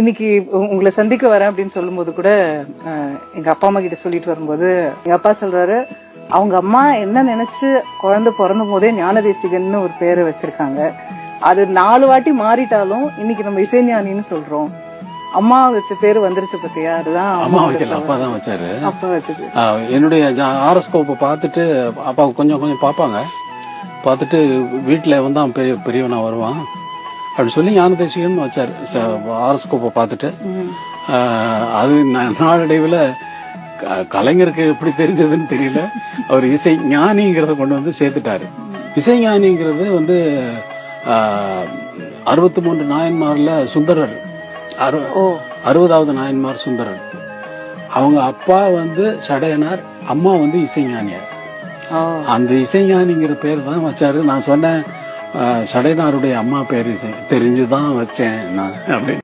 இன்னைக்கு உங்களை சந்திக்க வரேன் அப்படின்னு சொல்லும் போது கூட எங்க அப்பா அம்மா கிட்ட சொல்லிட்டு வரும்போது எங்க அப்பா சொல்றாரு, அவங்க அம்மா என்ன நினைச்சு குழந்தை பிறந்த போதே ஞானதேசிகன்னு ஒரு பேரை வச்சிருக்காங்க. அது 4 வாட்டி மாறிட்டாலும் இன்னைக்கு நம்ம இசைஞானின்னு சொல்றோம். அம்மா வச்ச பேரு வந்துருச்சு பத்தியா? அதுதான் அம்மா வைக்கல, அப்பா தான் வச்சாரு. அப்பா வச்சது. என்னுடைய ஆரோஸ்கோப்பை பார்த்துட்டு அப்பா கொஞ்சம் கொஞ்சம் பார்ப்பாங்க. பார்த்துட்டு வீட்டுல வந்து அவன் பெரியவனா வருவான் அப்படின்னு சொல்லி ஞானதேசிகன் வச்சாரு. ஆரோஸ்கோப்பை பார்த்துட்டு அது நாளடைவுல கலைஞருக்கு எப்படி தெரிஞ்சதுன்னு தெரியல, அவர் இசை ஞானிங்கிறத கொண்டு வந்து சேர்த்துட்டாரு. இசை ஞானிங்கிறது வந்து 63 நாயன்மார்ல சுந்தரர் 60வது நாயன்மார் சுந்தரர். அவங்க அப்பா வந்து சடையனார், அம்மா வந்து இசைஞானியார். அந்த இசைஞானிங்கிற பேர் தான் வச்சாரு. நான் சொன்னேன், சடையனாருடைய அம்மா பேரு தெரிஞ்சுதான் வச்சேன் நான் அப்படின்னு.